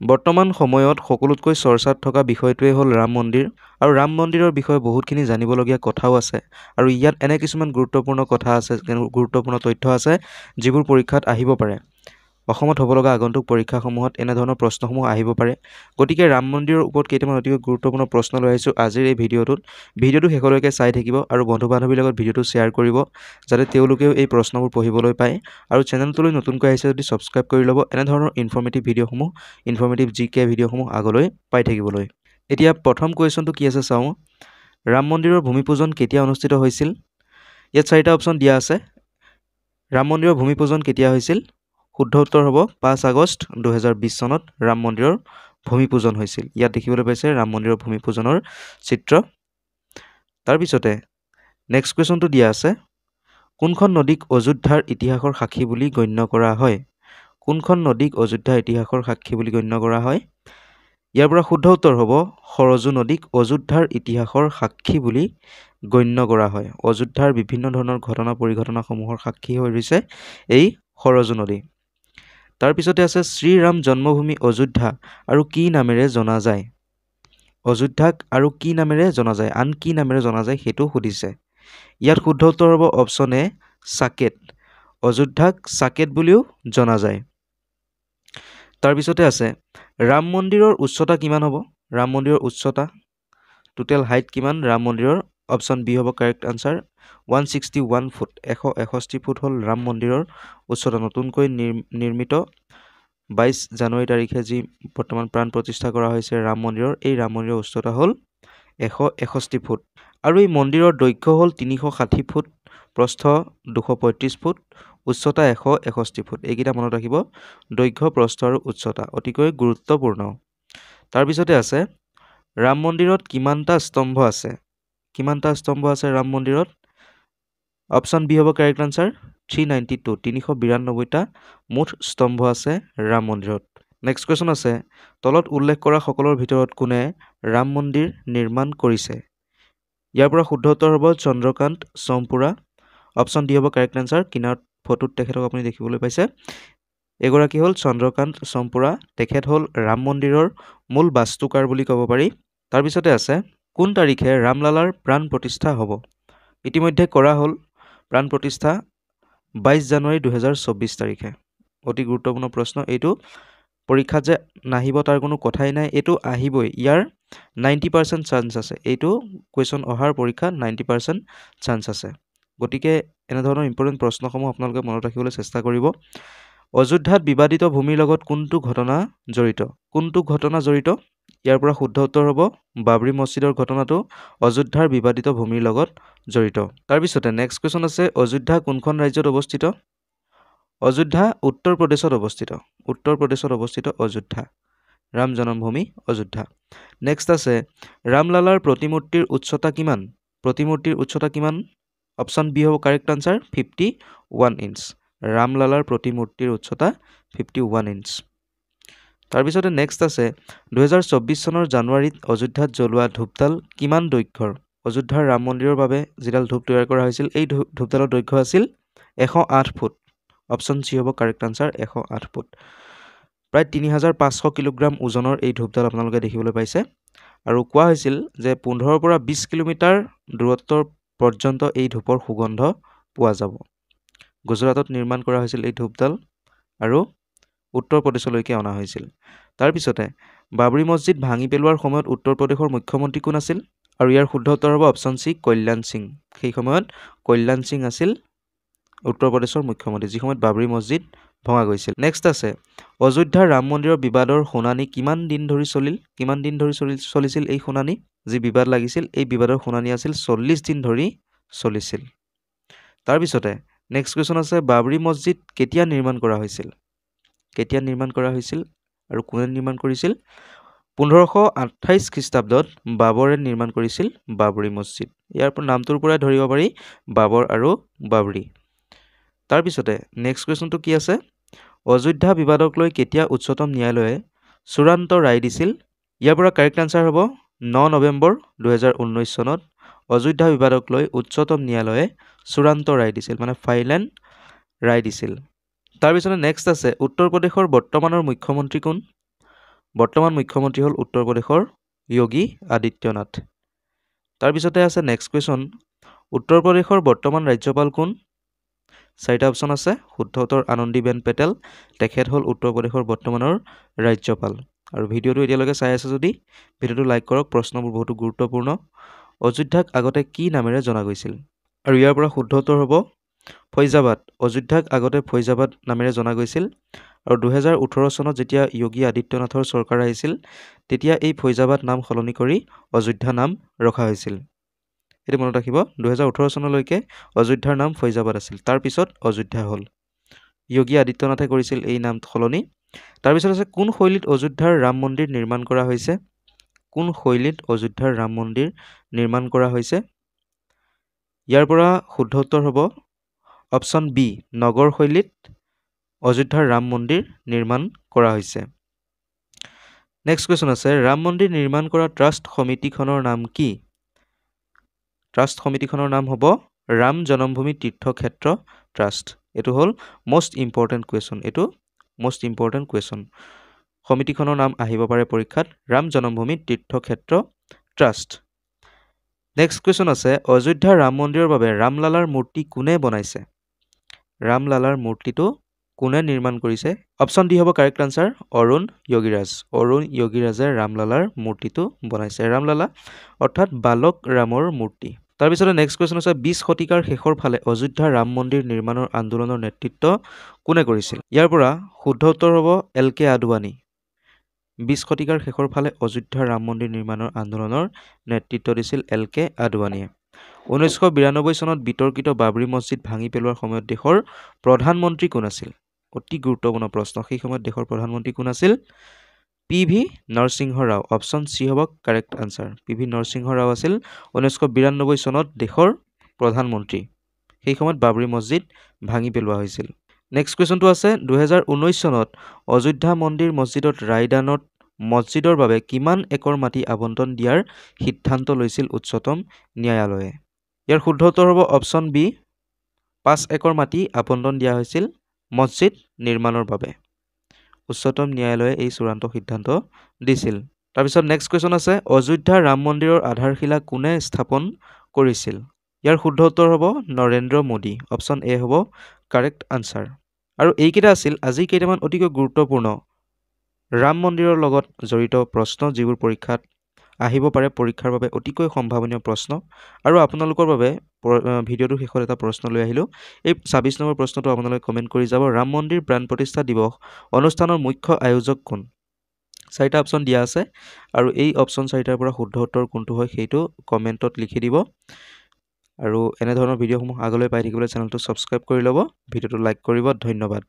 বৰ্তমান সময়ত সকলোতকৈ চৰ্চাত থকা বিষয়টোৱে হ'ল ৰাম মন্দিৰ আৰু ৰাম মন্দিৰৰ বিষয়ে বহুতখিনি জানিবলগীয়া কথাও আছে আৰু ইয়াত এনে কিছুমান গুৰুত্বপূৰ্ণ কথা আছে, গুৰুত্বপূৰ্ণ তথ্য আছে যিবোৰ পৰীক্ষাত আহিব পাৰে। অসমত হ'ব লগা আগন্তুক পৰীক্ষাসমূহত এনেধৰণৰ প্ৰশ্নসমূহ আহিব পাৰে। গতিকে ৰাম মন্দিৰৰ ওপৰত কেইটামান অতিকৈ গুৰুত্বপূৰ্ণ প্ৰশ্ন লৈ আহিছোঁ আজিৰ এই ভিডিঅ'টোত। ভিডিঅ'টো শেষলৈকে চাই থাকিব আৰু বন্ধু বান্ধৱীৰ লগত ভিডিঅ'টো শ্বেয়াৰ কৰিব যাতে তেওঁলোকেও এই প্ৰশ্নবোৰ পঢ়িবলৈ পায়। আৰু চেনেলটোলৈ নতুনকৈ আহিছে যদি ছাবস্ক্ৰাইব কৰি ল'ব এনেধৰণৰ ইনফৰ্মেটিভ ভিডিঅ'সমূহ, ইনফৰ্মেটিভ জিকে ভিডিঅ'সমূহ আগলৈ পাই থাকিবলৈ। এতিয়া প্ৰথম কুৱেশ্যনটো কি আছে চাওঁ। ৰাম মন্দিৰৰ ভূমি পূজন কেতিয়া অনুষ্ঠিত হৈছিল? ইয়াত 4টা অপশ্যন দিয়া আছে। ৰাম মন্দিৰৰ ভূমি পূজন কেতিয়া হৈছিল? শুদ্ধ উত্তৰ হ'ব 5 আগষ্ট 2020 চনত ৰাম মন্দিৰৰ ভূমি পূজন হৈছিল। ইয়াত দেখিবলৈ পাইছে ৰাম মন্দিৰৰ ভূমি পূজনৰ চিত্ৰ। তাৰপিছতে নেক্সট কুৱেশ্যনটো দিয়া আছে। কোনখন নদীক অযোধ্যাৰ ইতিহাসৰ সাক্ষী বুলি গণ্য কৰা হয়? কোনখন নদীক অযোধ্যাৰ ইতিহাসৰ সাক্ষী বুলি গণ্য কৰা হয়? ইয়াৰ পৰা শুদ্ধ উত্তৰ হ'ব সৰজু নদীক অযোধ্যাৰ ইতিহাসৰ সাক্ষী বুলি গণ্য কৰা হয়। অযোধ্যাৰ বিভিন্ন ধৰণৰ ঘটনা পৰিঘটনাসমূহৰ সাক্ষী হৈ ৰৈছে এই সৰজু নদী। তাৰপিছতে আছে শ্ৰীৰাম জন্মভূমি অযোধ্যা আৰু কি নামেৰে জনা যায়? অযোধ্যাক আৰু কি নামেৰে জনা যায়, আন কি নামেৰে জনা যায় সেইটো সুধিছে। ইয়াত শুদ্ধ উত্তৰ হ'ব অপশ্যন এ সাকেত। অযোধ্যাক সাকেত বুলিও জনা যায়। তাৰপিছতে আছে ৰাম মন্দিৰৰ উচ্চতা কিমান হ'ব? ৰাম মন্দিৰৰ উচ্চতা টোটেল হাইট কিমান ৰাম মন্দিৰৰ? অপশ্যন বি হ'ব কাৰেক্ট আনচাৰ 161 ফুট। 161 ফুট হ'ল ৰাম মন্দিৰৰ উচ্চতা। নতুনকৈ নিৰ্মিত 22 জানুৱাৰী তাৰিখে যি বৰ্তমান প্ৰাণ প্ৰতিষ্ঠা কৰা হৈছে ৰাম মন্দিৰৰ, এই ৰাম মন্দিৰৰ উচ্চতা হ'ল 161 ফুট। আৰু এই মন্দিৰৰ দৈৰ্ঘ্য হ'ল 360 ফুট, প্ৰস্থ 235 ফুট, উচ্চতা 161 ফুট। এইকেইটা মনত ৰাখিব, দৈৰ্ঘ্য, প্ৰস্থ আৰু উচ্চতা অতিকৈ গুৰুত্বপূৰ্ণ। তাৰপিছতে আছে ৰাম মন্দিৰত কিমানটা স্তম্ভ আছে? কিমানটা স্তম্ভ আছে ৰাম মন্দিৰত? অপশ্যন বি হ'ব কাৰেক্ট আনচাৰ 392, 392টা মুঠ স্তম্ভ আছে ৰাম মন্দিৰত। নেক্সট কুৱেশ্যন আছে তলত উল্লেখ কৰা সকলৰ ভিতৰত কোনে ৰাম মন্দিৰ নিৰ্মাণ কৰিছে? ইয়াৰ পৰা শুদ্ধ উত্তৰ হ'ব চন্দ্ৰকান্ত চমপুৰা। অপশ্যন ডি হ'ব কাৰেক্ট আনচাৰ। কিনাৰত ফটোত তেখেতক আপুনি দেখিবলৈ পাইছে। এগৰাকী হ'ল চন্দ্ৰকান্ত চমপুৰা। তেখেত হ'ল ৰাম মন্দিৰৰ মূল বাস্তুকাৰ বুলি ক'ব পাৰি। তাৰপিছতে আছে কোন তাৰিখে ৰামলালাৰ প্ৰাণ প্ৰতিষ্ঠা হ'ব? ইতিমধ্যে কৰা হ'ল প্ৰাণ প্ৰতিষ্ঠা 22 জানুৱাৰী 2024 তাৰিখে। অতি গুৰুত্বপূৰ্ণ প্ৰশ্ন এইটো। পৰীক্ষাত যে নাহিব তাৰ কোনো কথাই নাই, এইটো আহিবই। ইয়াৰ 90% চান্স আছে। এইটো কুৱেশ্যন অহাৰ পৰীক্ষাত 90% চান্স আছে। গতিকে এনেধৰণৰ ইম্পৰ্টেণ্ট প্ৰশ্নসমূহ আপোনালোকে মনত ৰাখিবলৈ চেষ্টা কৰিব। অযোধ্যাত বিবাদিত ভূমিৰ লগত কোনটো ঘটনা জড়িত? কোনটো ঘটনা জড়িত? ইয়াৰ পৰা শুদ্ধ উত্তৰ হ'ব বাবৰি মছজিদৰ ঘটনাটো অযোধ্যাৰ বিবাদিত ভূমিৰ লগত জড়িত। তাৰপিছতে নেক্সট কুৱেশ্যন আছে অযোধ্যা কোনখন ৰাজ্যত অৱস্থিত? অযোধ্যা উত্তৰ প্ৰদেশত অৱস্থিত। উত্তৰ প্ৰদেশত অৱস্থিত অযোধ্যা। ৰাম জন্মভূমি অযোধ্যা। নেক্সট আছে ৰামলালাৰ প্ৰতিমূৰ্তিৰ উচ্চতা কিমান? প্ৰতিমূৰ্তিৰ উচ্চতা কিমান? অপশ্যন বি হ'ব কাৰেক্ট আনচাৰ 51 ইঞ্চ। ৰামলালাৰ প্ৰতিমূৰ্তিৰ উচ্চতা 51 ইঞ্চ। তাৰপিছতে নেক্সট আছে 2024 চনৰ জানুৱাৰীত অযোধ্যাত জ্বলোৱা ধূপডাল কিমান দৈৰ্ঘ্যৰ? অযোধ্যাৰ ৰাম মন্দিৰৰ বাবে যিডাল ধূপ তৈয়াৰ কৰা হৈছিল এই ধূপডালৰ দৈৰ্ঘ্য আছিল 108 ফুট। অপশ্যন চি হ'ব কাৰেক্ট আনচাৰ 108 ফুট। প্ৰায় 3500 কিলোগ্ৰাম ওজনৰ এই ধূপডাল আপোনালোকে দেখিবলৈ পাইছে। আৰু কোৱা হৈছিল যে 15 পৰা 20 কিলোমিটাৰ দূৰত্বৰ পৰ্যন্ত এই ধূপৰ সুগন্ধ পোৱা যাব। গুজৰাটত নিৰ্মাণ কৰা হৈছিল এই ধূপডাল আৰু উত্তৰ প্ৰদেশলৈকে অনা হৈছিল। তাৰপিছতে বাবৰি মছজিদ ভাঙি পেলোৱাৰ সময়ত উত্তৰ প্ৰদেশৰ মুখ্যমন্ত্ৰী কোন আছিল? আৰু ইয়াৰ শুদ্ধ উত্তৰ হ'ব অপশ্যন চি কল্যাণ সিং। সেই সময়ত কল্যাণ সিং আছিল উত্তৰ প্ৰদেশৰ মুখ্যমন্ত্ৰী যি সময়ত বাবৰি মছজিদ ভঙা গৈছিল। নেক্সট আছে অযোধ্যাৰ ৰাম মন্দিৰৰ বিবাদৰ শুনানি কিমান দিন ধৰি চলিল? কিমান দিন ধৰি চলিছিল এই শুনানি? যি বিবাদ লাগিছিল এই বিবাদৰ শুনানি আছিল 40 দিন ধৰি চলিছিল। তাৰপিছতে নেক্সট কুৱেশ্যন আছে বাবৰি মছজিদ কেতিয়া নিৰ্মাণ কৰা হৈছিল? কেতিয়া নিৰ্মাণ কৰা হৈছিল আৰু কোনে নিৰ্মাণ কৰিছিল? 1528 খ্ৰীষ্টাব্দত বাবৰে নিৰ্মাণ কৰিছিল বাবৰি মছজিদ। ইয়াৰ নামটোৰ পৰাই ধৰিব পাৰি বাবৰ আৰু বাবৰি। তাৰপিছতে নেক্সট কুৱেশ্যনটো কি আছে অযোধ্যা বিবাদক লৈ কেতিয়া উচ্চতম ন্যায়ালয়ে চূড়ান্ত ৰায় দিছিল? ইয়াৰ পৰা কাৰেক্ট আনচাৰ হ'ব 9 নৱেম্বৰ 2019 চনত অযোধ্যা বিবাদক লৈ উচ্চতম ন্যায়ালয়ে চূড়ান্ত ৰায় দিছিল, মানে ফাইনেল ৰায় দিছিল। তাৰপিছতে নেক্সট আছে উত্তৰ প্ৰদেশৰ বৰ্তমানৰ মুখ্যমন্ত্ৰী কোন? বৰ্তমান মুখ্যমন্ত্ৰী হ'ল উত্তৰ প্ৰদেশৰ যোগী আদিত্যনাথ। তাৰপিছতে আছে নেক্সট কুৱেশ্যন, উত্তৰ প্ৰদেশৰ বৰ্তমান ৰাজ্যপাল কোন? 4টা অপশ্যন আছে। শুদ্ধ উত্তৰ আনন্দীবেন পেটেল, তেখেত হ'ল উত্তৰ প্ৰদেশৰ বৰ্তমানৰ ৰাজ্যপাল। আৰু ভিডিঅ'টো এতিয়ালৈকে চাই আছে যদি ভিডিঅ'টো লাইক কৰক, প্ৰশ্নবোৰ বহুতো গুৰুত্বপূৰ্ণ। অযোধ্যাক আগতে কি নামেৰে জনা গৈছিল? আৰু ইয়াৰ পৰা শুদ্ধ উত্তৰ হ'ব ফৈজাবাদ। অযোধ্যাক আগতে ফৈজাবাদ নামেৰে জনা গৈছিল। আৰু 2018 চনত যেতিয়া যোগী আদিত্যনাথৰ চৰকাৰ আহিছিল তেতিয়া এই ফৈজাবাদ নাম সলনি কৰি অযোধ্যা নাম ৰখা হৈছিল। এইটো মনত ৰাখিব, 2018 চনলৈকে অযোধ্যাৰ নাম ফৈজাবাদ আছিল, তাৰপিছত অযোধ্যা হ'ল। যোগী আদিত্যনাথে কৰিছিল এই নাম সলনি। তাৰপিছত আছে কোন শৈলীত অযোধ্যাৰ ৰাম মন্দিৰ নিৰ্মাণ কৰা হৈছে? কোন শৈলীত অযোধ্যাৰ ৰাম মন্দিৰ নিৰ্মাণ কৰা হৈছে? ইয়াৰ পৰা শুদ্ধ উত্তৰ হ'ব অপশ্যন বি, নগৰ শৈলীত অযোধ্যাৰ ৰাম মন্দিৰ নিৰ্মাণ কৰা হৈছে। নেক্সট কুৱেশ্যন আছে, ৰাম মন্দিৰ নিৰ্মাণ কৰা ট্ৰাষ্ট সমিতিখনৰ নাম কি? ট্ৰাষ্ট সমিতিখনৰ নাম হ'ব ৰাম জন্মভূমি তীৰ্থক্ষেত্ৰ ট্ৰাষ্ট। এইটো হ'ল মষ্ট ইম্পৰ্টেণ্ট কুৱেশ্যন। এইটো মষ্ট ইম্পৰ্টেণ্ট কুৱেশ্যন। সমিতিখনৰ নাম আহিব পাৰে পৰীক্ষাত, ৰাম জন্মভূমি তীৰ্থক্ষেত্ৰ ট্ৰাষ্ট। নেক্সট কুৱেশ্যন আছে, অযোধ্যাৰ ৰাম মন্দিৰৰ বাবে ৰামলালাৰ মূৰ্তি কোনে বনাইছে? ৰামলালাৰ মূৰ্তিটো কোনে নিৰ্মাণ কৰিছে? অপশ্যন ডি হ'ব কাৰেক্ট আনচাৰ, অৰুণ যোগীৰাজ। অৰুণ যোগীৰাজে ৰামলালাৰ মূৰ্তিটো বনাইছে। ৰামলালা অৰ্থাৎ বালক ৰামৰ মূৰ্তি। তাৰপিছতে নেক্সট কুৱেশ্যন আছে, 20 শতিকাৰ শেষৰ ফালে অযোধ্যাৰ ৰাম মন্দিৰ নিৰ্মাণৰ আন্দোলনৰ নেতৃত্ব কোনে কৰিছিল? ইয়াৰ পৰা শুদ্ধ উত্তৰ হ'ব LK আদৱানী। 20 শতিকাৰ শেষৰ ফালে অযোধ্যাৰ ৰাম মন্দিৰ নিৰ্মাণৰ আন্দোলনৰ নেতৃত্ব দিছিল LK আদৱানীয়ে। 1992 চনত বিতৰ্কিত বাবৰি মছজিদ ভাঙি পেলোৱাৰ সময়ত দেশৰ প্ৰধানমন্ত্ৰী কোন আছিল? অতি গুৰুত্বপূৰ্ণ প্ৰশ্ন, সেই সময়ত দেশৰ প্ৰধানমন্ত্ৰী কোন আছিল? PV Narasimha Rao. Option C হ'ব correct answer. PV Narasimha Rao আছিল 1992 চনত দেশৰ প্ৰধানমন্ত্ৰী। সেই সময়ত বাবৰি মছজিদ ভাঙি পেলোৱা হৈছিল। নেক্সট কুৱেশ্যনটো আছে, 2019 চনত অযোধ্যা মন্দিৰ মছজিদত ৰায়দানত মছজিদৰ বাবে কিমান একৰ মাটি আবণ্টন দিয়াৰ সিদ্ধান্ত লৈছিল উচ্চতম ন্যায়ালয়ে? ইয়াৰ শুদ্ধ উত্তৰ হ'ব অপশ্যন বি, 5 একৰ মাটি আবণ্টন দিয়া হৈছিল মছজিদ নিৰ্মাণৰ বাবে। উচ্চতম ন্যায়ালয়ে এই চূড়ান্ত সিদ্ধান্ত দিছিল। তাৰপিছত নেক্সট কুৱেশ্যন আছে, অযোধ্যা ৰাম মন্দিৰৰ আধাৰশিলা কোনে স্থাপন কৰিছিল? ইয়াৰ শুদ্ধ উত্তৰ হ'ব নৰেন্দ্ৰ মোদী। অপশ্যন এ হ'ব কাৰেক্ট আনচাৰ। আৰু এইকেইটা আছিল আজি কেইটামান অতিকৈ গুৰুত্বপূৰ্ণ ৰাম মন্দিৰৰ লগত জড়িত প্ৰশ্ন, যিবোৰ পৰীক্ষাত আহিব পাৰে, পৰীক্ষাৰ বাবে অতিকৈ সম্ভাৱনীয় প্ৰশ্ন। আৰু আপোনালোকৰ বাবে ভিডিঅ'টোৰ শেষত এটা প্ৰশ্ন লৈ আহিলোঁ। এই 26 নম্বৰ প্ৰশ্নটো আপোনালোকে কমেণ্ট কৰি যাব, ৰাম মন্দিৰ প্ৰাণ প্ৰতিষ্ঠা দিৱস অনুষ্ঠানৰ মুখ্য আয়োজক কোন? 4টা অপশ্যন দিয়া আছে আৰু এই অপশ্যন 4টাৰ পৰা শুদ্ধ উত্তৰ কোনটো হয় সেইটো কমেণ্টত লিখি দিব। আৰু এনেধৰণৰ ভিডিঅ'সমূহ আগলৈ পাই থাকিবলৈ চেনেলটো ছাবস্ক্ৰাইব কৰি ল'ব, ভিডিঅ'টো লাইক কৰিব। ধন্যবাদ।